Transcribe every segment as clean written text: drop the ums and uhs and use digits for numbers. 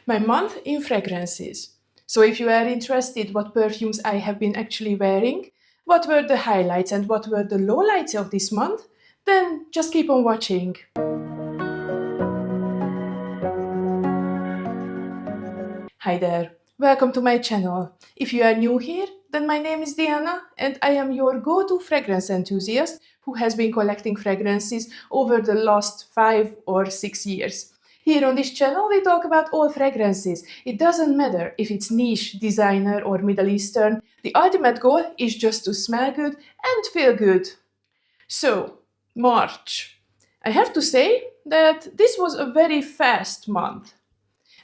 my month in fragrances. So if you are interested what perfumes I have been actually wearing, what were the highlights and what were the lowlights of this month, then just keep on watching. Hi there, welcome to my channel. If you are new here, then my name is Diana and I am your go-to fragrance enthusiast who has been collecting fragrances over the last 5 or 6 years. Here on this channel we talk about all fragrances. It doesn't matter if it's niche, designer or Middle Eastern. The ultimate goal is just to smell good and feel good. So, March. I have to say that this was a very fast month.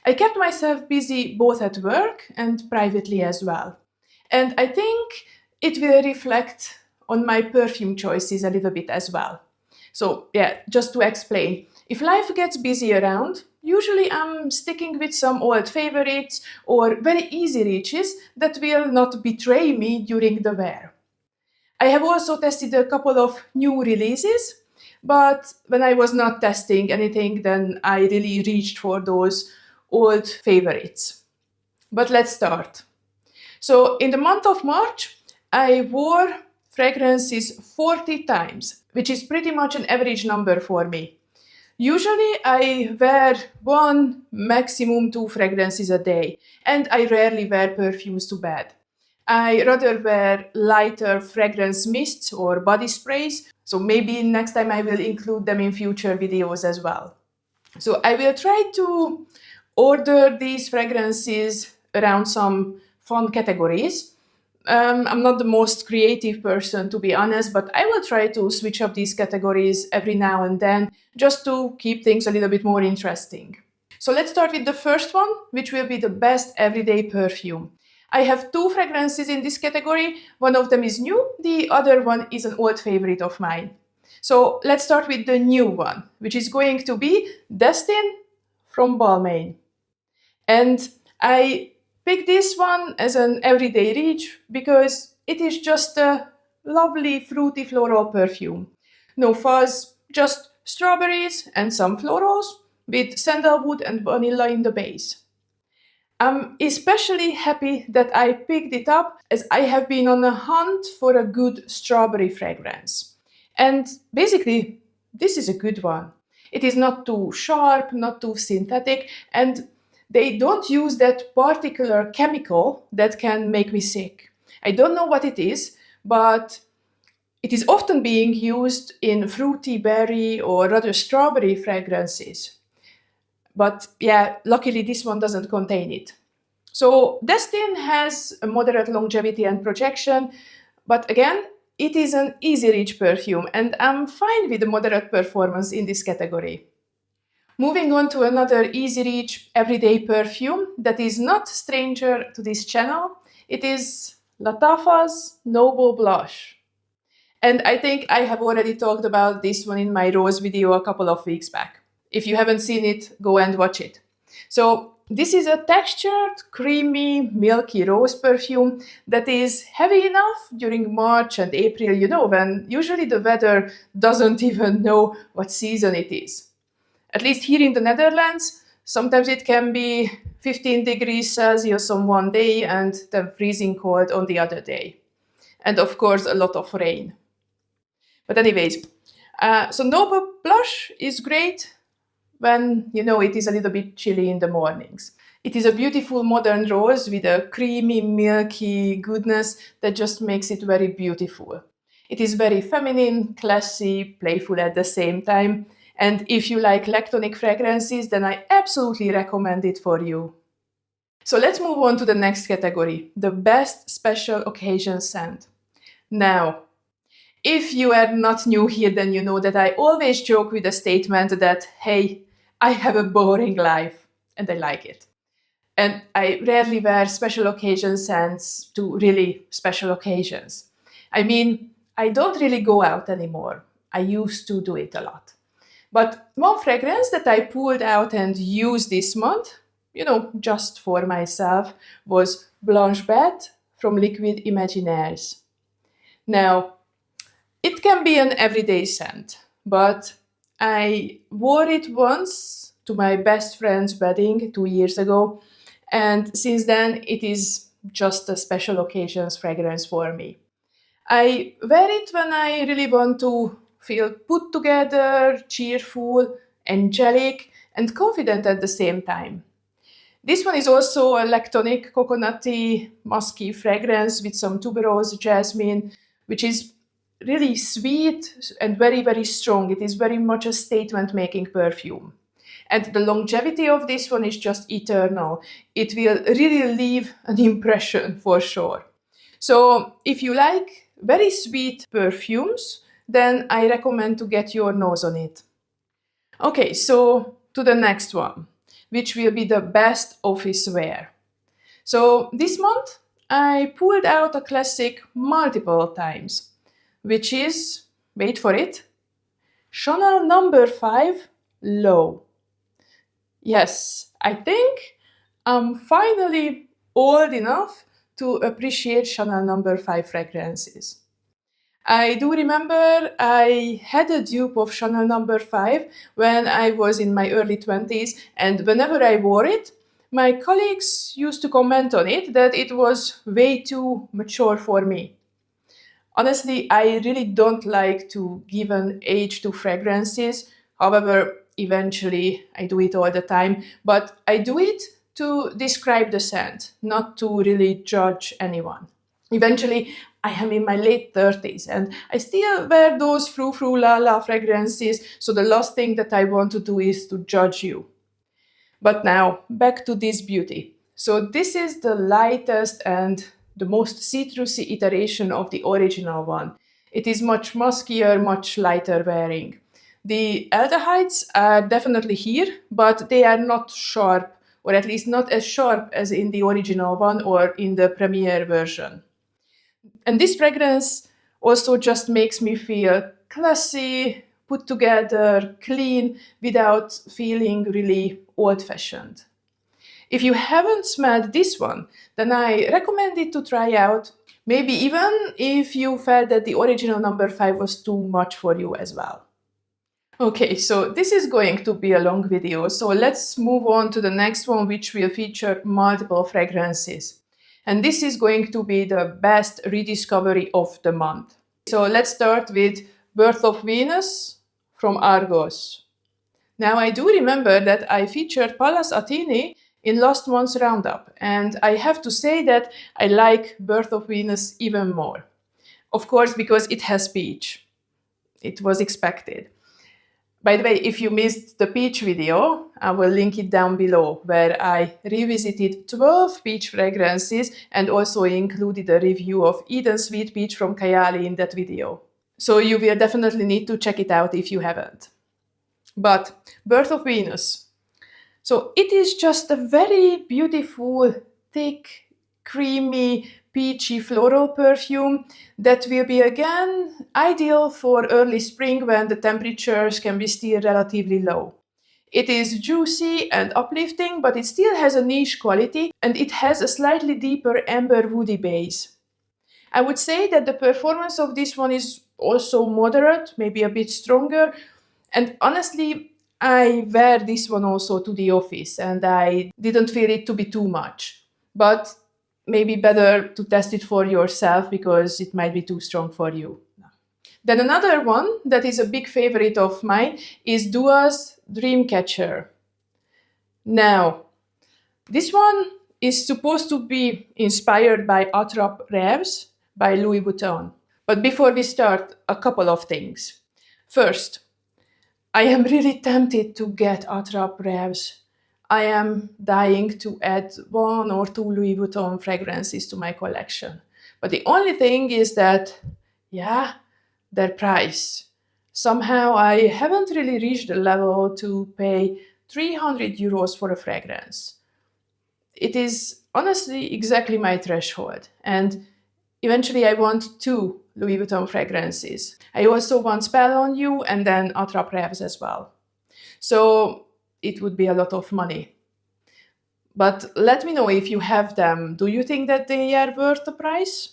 I kept myself busy both at work and privately as well. And I think it will reflect on my perfume choices a little bit as well. So yeah, just to explain, if life gets busy around, usually I'm sticking with some old favorites or very easy reaches that will not betray me during the wear. I have also tested a couple of new releases, but when I was not testing anything, then I really reached for those old favorites. But let's start. So in the month of March, I wore fragrances 40 times, which is pretty much an average number for me. Usually I wear 1, maximum 2 fragrances a day, and I rarely wear perfumes to bed. I rather wear lighter fragrance mists or body sprays, so maybe next time I will include them in future videos as well. So I will try to order these fragrances around some fun categories. I'm not the most creative person, to be honest, but I will try to switch up these categories every now and then just to keep things a little bit more interesting. So let's start with the first one, which will be the best everyday perfume. I have 2 fragrances in this category. One of them is new, the other one is an old favorite of mine. So let's start with the new one, which is going to be Destin from Balmain. And I picked this one as an everyday reach because it is just a lovely fruity floral perfume. No fuzz, just strawberries and some florals with sandalwood and vanilla in the base. I'm especially happy that I picked it up as I have been on a hunt for a good strawberry fragrance. And basically, this is a good one. It is not too sharp, not too synthetic, and they don't use that particular chemical that can make me sick. I don't know what it is, but it is often being used in fruity berry or rather strawberry fragrances. But yeah, luckily this one doesn't contain it. So Destin has a moderate longevity and projection, but again, it is an easy reach perfume and I'm fine with the moderate performance in this category. Moving on to another easy reach everyday perfume that is not stranger to this channel, it is Lattafa's Noble Blush. And I think I have already talked about this one in my rose video a couple of weeks back. If you haven't seen it, go and watch it. So this is a textured, creamy, milky rose perfume that is heavy enough during March and April, when usually the weather doesn't even know what season it is. At least here in the Netherlands, sometimes it can be 15 degrees Celsius on one day and then freezing cold on the other day. And of course, a lot of rain. But anyways, so Noble Blush is great when, it is a little bit chilly in the mornings. It is a beautiful modern rose with a creamy, milky goodness that just makes it very beautiful. It is very feminine, classy, playful at the same time. And if you like lactonic fragrances, then I absolutely recommend it for you. So let's move on to the next category, the best special occasion scent. Now, if you are not new here, then you know that I always joke with the statement that, hey, I have a boring life, and I like it. And I rarely wear special occasion scents to really special occasions. I mean, I don't really go out anymore. I used to do it a lot. But one fragrance that I pulled out and used this month, just for myself, was Blanche Bête from Liquid Imaginaires. Now, it can be an everyday scent, but I wore it once to my best friend's wedding 2 years ago. And since then, it is just a special occasions fragrance for me. I wear it when I really want to feel put together, cheerful, angelic, and confident at the same time. This one is also a lactonic, coconutty, musky fragrance with some tuberose jasmine, which is really sweet and very, very strong. It is very much a statement-making perfume. And the longevity of this one is just eternal. It will really leave an impression for sure. So if you like very sweet perfumes, then I recommend to get your nose on it. Okay, so to the next one, which will be the best office wear. So this month I pulled out a classic multiple times, which is, wait for it, Chanel number 5 Low. Yes, I think I'm finally old enough to appreciate Chanel number 5 fragrances. I do remember I had a dupe of Chanel number 5 when I was in my early 20s, and whenever I wore it, my colleagues used to comment on it that it was way too mature for me. Honestly, I really don't like to give an age to fragrances. However, eventually I do it all the time, but I do it to describe the scent, not to really judge anyone. Eventually, I am in my late 30s and I still wear those frou-frou la-la fragrances, so the last thing that I want to do is to judge you. But now, back to this beauty. So this is the lightest and the most citrusy iteration of the original one. It is much muskier, much lighter wearing. The aldehydes are definitely here, but they are not sharp, or at least not as sharp as in the original one or in the premiere version. And this fragrance also just makes me feel classy, put together, clean, without feeling really old-fashioned. If you haven't smelled this one, then I recommend it to try out, maybe even if you felt that the original number 5 was too much for you as well. Okay, so this is going to be a long video, so let's move on to the next one, which will feature multiple fragrances. And this is going to be the best rediscovery of the month. So let's start with Birth of Venus from Argos. Now I do remember that I featured Pallas Athene in last month's Roundup, and I have to say that I like Birth of Venus even more. Of course, because it has peach. It was expected. By the way, if you missed the peach video, I will link it down below, where I revisited 12 peach fragrances and also included a review of Eden Sweet Peach from Kayali in that video. So you will definitely need to check it out if you haven't. But Birth of Venus. So it is just a very beautiful, thick, creamy, peachy floral perfume that will be again ideal for early spring when the temperatures can be still relatively low. It is juicy and uplifting, but it still has a niche quality and it has a slightly deeper amber woody base. I would say that the performance of this one is also moderate, maybe a bit stronger, and honestly, I wear this one also to the office and I didn't feel it to be too much. But maybe better to test it for yourself because it might be too strong for you. Then another one that is a big favorite of mine is Dua's Dreamcatcher. Now, this one is supposed to be inspired by Attrape Rêves by Louis Vuitton. But before we start, a couple of things. First, I am really tempted to get Attrape Rêves. I am dying to add 1 or 2 Louis Vuitton fragrances to my collection. But the only thing is that, their price. Somehow I haven't really reached the level to pay 300 euros for a fragrance. It is honestly exactly my threshold. And eventually I want 2 Louis Vuitton fragrances. I also want Spell on You and then Attrape Rêves as well. So it would be a lot of money. But let me know if you have them. Do you think that they are worth the price?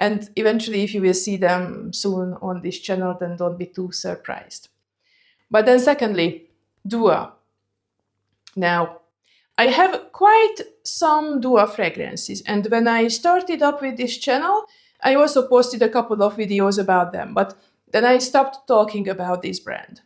And eventually, if you will see them soon on this channel, then don't be too surprised. But then secondly, Dua. Now, I have quite some Dua fragrances, and when I started up with this channel, I also posted a couple of videos about them, but then I stopped talking about this brand.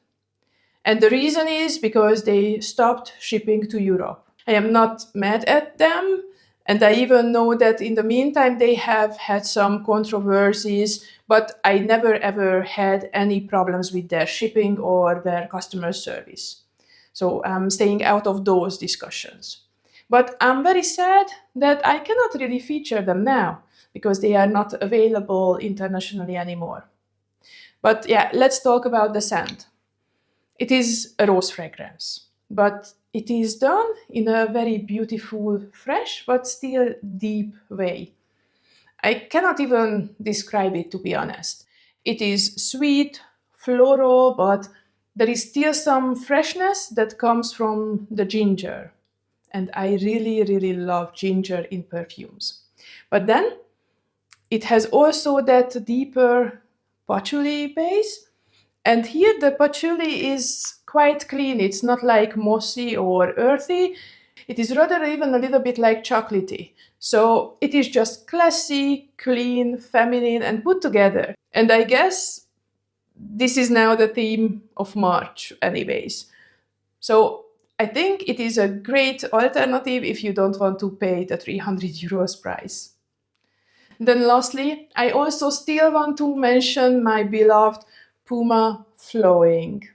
And the reason is because they stopped shipping to Europe. I am not mad at them, and I even know that in the meantime they have had some controversies, but I never ever had any problems with their shipping or their customer service. So I'm staying out of those discussions. But I'm very sad that I cannot really feature them now because they are not available internationally anymore. But yeah, let's talk about the scent. It is a rose fragrance, but it is done in a very beautiful, fresh, but still deep way. I cannot even describe it, to be honest. It is sweet, floral, but there is still some freshness that comes from the ginger. And I really, really love ginger in perfumes. But then it has also that deeper patchouli base. And here the patchouli is quite clean. It's not like mossy or earthy. It is rather even a little bit like chocolatey. So it is just classy, clean, feminine, and put together. And I guess this is now the theme of March, anyways. So I think it is a great alternative if you don't want to pay the 300 euros price. Then lastly, I also still want to mention my beloved Puma Flowing.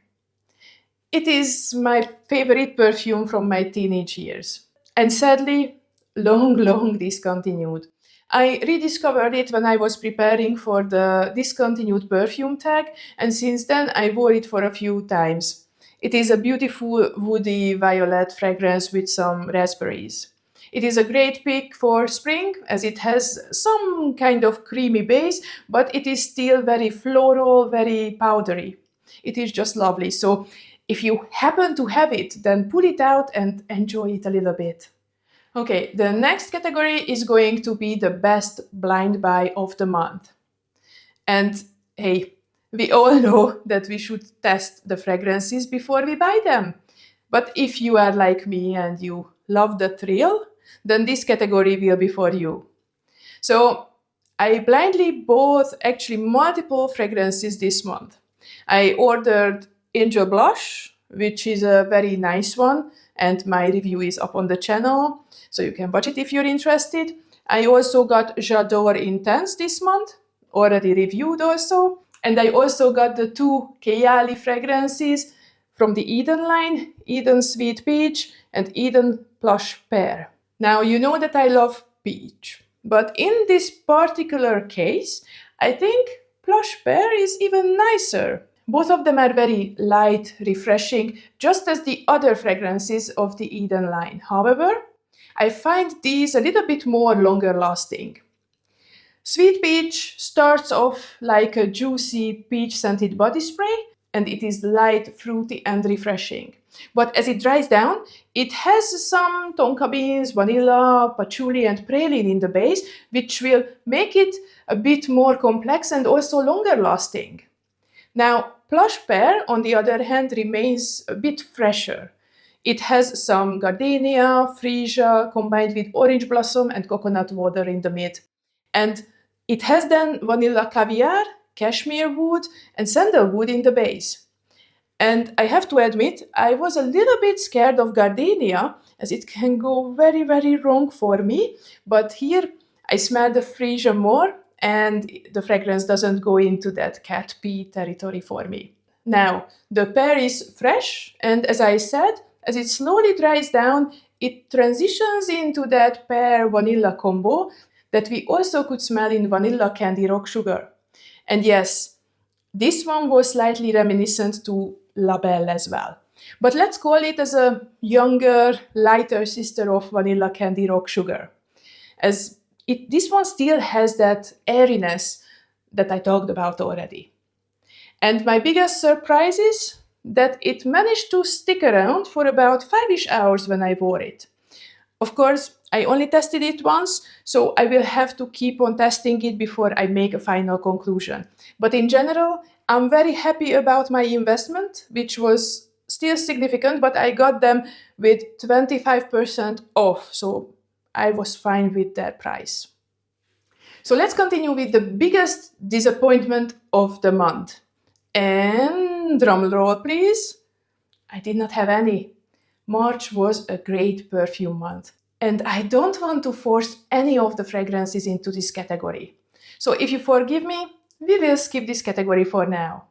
It is my favorite perfume from my teenage years. And sadly, long discontinued. I rediscovered it when I was preparing for the discontinued perfume tag, and since then I wore it for a few times. It is a beautiful woody violet fragrance with some raspberries. It is a great pick for spring as it has some kind of creamy base, but it is still very floral, very powdery. It is just lovely. So if you happen to have it, then pull it out and enjoy it a little bit. Okay, the next category is going to be the best blind buy of the month. And hey, we all know that we should test the fragrances before we buy them. But if you are like me and you love the thrill, then this category will be for you. So I blindly bought actually multiple fragrances this month. I ordered Angel Blush, which is a very nice one, and my review is up on the channel, so you can watch it if you're interested. I also got J'adore Intense this month, already reviewed also, and I also got the two Kayali fragrances from the Eden line, Eden Sweet Peach and Eden Plush Pear. Now, you know that I love peach, but in this particular case, I think Plush Pear is even nicer. Both of them are very light, refreshing, just as the other fragrances of the Eden line. However, I find these a little bit more longer lasting. Sweet Peach starts off like a juicy peach-scented body spray, and it is light, fruity, and refreshing. But as it dries down, it has some tonka beans, vanilla, patchouli, and praline in the base, which will make it a bit more complex and also longer lasting. Now, Plush Pear, on the other hand, remains a bit fresher. It has some gardenia, freesia, combined with orange blossom and coconut water in the mid. And it has then vanilla caviar, cashmere wood, and sandalwood in the base. And I have to admit, I was a little bit scared of gardenia, as it can go very wrong for me. But here, I smell the freesia more, and the fragrance doesn't go into that cat pee territory for me. Now, the pear is fresh, and as I said, as it slowly dries down, it transitions into that pear-vanilla combo that we also could smell in Vanilla Candy Rock Sugar. And yes, this one was slightly reminiscent to La Belle as well. But let's call it as a younger, lighter sister of Vanilla Candy Rock Sugar. As this one still has that airiness that I talked about already. And my biggest surprise is that it managed to stick around for about 5-ish hours when I wore it. Of course, I only tested it once, so I will have to keep on testing it before I make a final conclusion. But in general, I'm very happy about my investment, which was still significant, but I got them with 25% off, so I was fine with that price. So let's continue with the biggest disappointment of the month. And drum roll, please. I did not have any. March was a great perfume month. And I don't want to force any of the fragrances into this category. So if you forgive me, we will skip this category for now.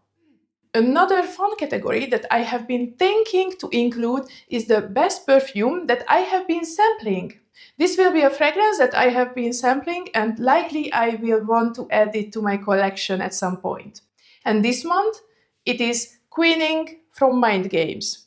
Another fun category that I have been thinking to include is the best perfume that I have been sampling. This will be a fragrance that I have been sampling, and likely I will want to add it to my collection at some point. And this month, it is Queening from Mind Games.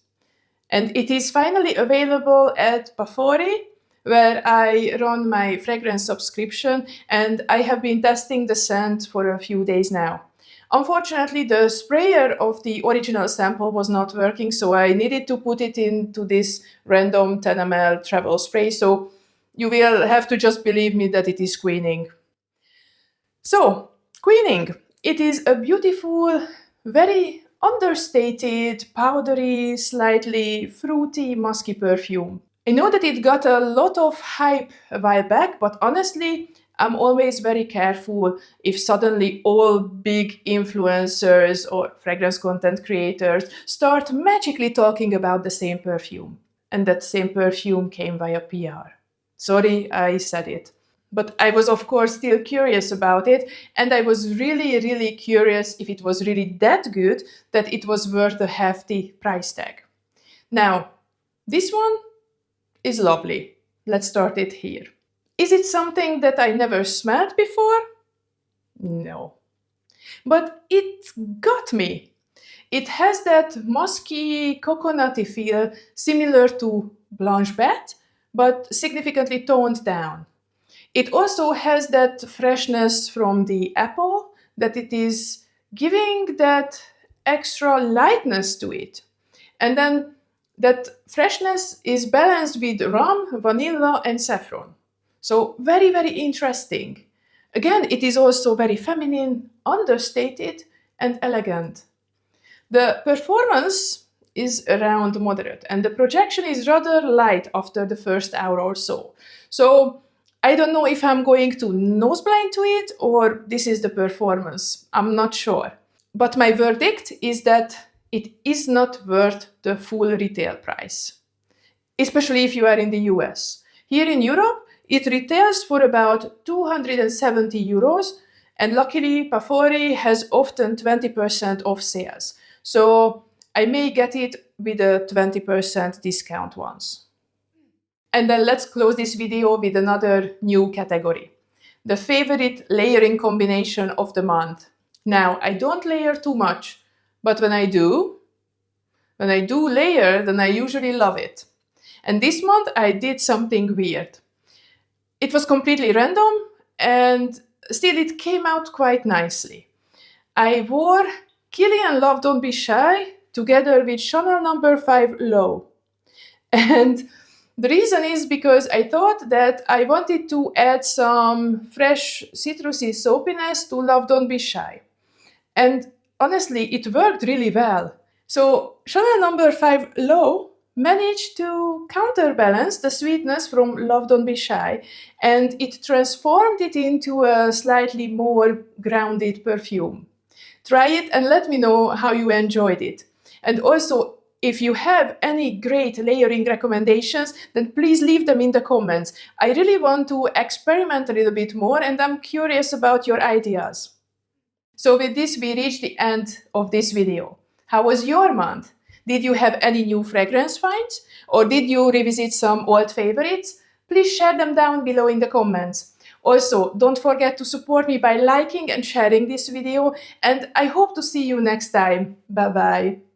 And it is finally available at Perfume, where I run my fragrance subscription, and I have been testing the scent for a few days now. Unfortunately, the sprayer of the original sample was not working, so I needed to put it into this random 10 ml travel spray, so you will have to just believe me that it is Queening. So, Queening. It is a beautiful, very understated, powdery, slightly fruity, musky perfume. I know that it got a lot of hype a while back, but honestly, I'm always very careful if suddenly all big influencers or fragrance content creators start magically talking about the same perfume. And that same perfume came via PR. Sorry, I said it. But I was, of course, still curious about it, and I was really, really curious if it was really that good that it was worth a hefty price tag. Now, this one is lovely. Let's start it here. Is it something that I never smelled before? No. But it got me. It has that musky, coconutty feel similar to Blanche Bête, but significantly toned down. It also has that freshness from the apple, that it is giving that extra lightness to it. And then that freshness is balanced with rum, vanilla, and saffron. So very, very interesting. Again, it is also very feminine, understated, and elegant. The performance is around moderate, and the projection is rather light after the first hour or so. So I don't know if I'm going to noseblind to it or this is the performance. I'm not sure. But my verdict is that it is not worth the full retail price, especially if you are in the US. Here in Europe, it retails for about 270 euros, and luckily Perfume has often 20% off sales. So I may get it with a 20% discount once. And then let's close this video with another new category. The favorite layering combination of the month. Now, I don't layer too much, but when I do layer, then I usually love it. And this month I did something weird. It was completely random, and still it came out quite nicely. I wore Kilian Love Don't Be Shy together with Chanel No. 5 Low. And the reason is because I thought that I wanted to add some fresh citrusy soapiness to Love Don't Be Shy. And honestly, it worked really well. So Chanel No. 5 Low managed to counterbalance the sweetness from Love Don't Be Shy, and it transformed it into a slightly more grounded perfume. Try it and let me know how you enjoyed it. And also, if you have any great layering recommendations, then please leave them in the comments. I really want to experiment a little bit more, and I'm curious about your ideas. So with this, we reach the end of this video. How was your month? Did you have any new fragrance finds? Or did you revisit some old favorites? Please share them down below in the comments. Also, don't forget to support me by liking and sharing this video, and I hope to see you next time. Bye bye.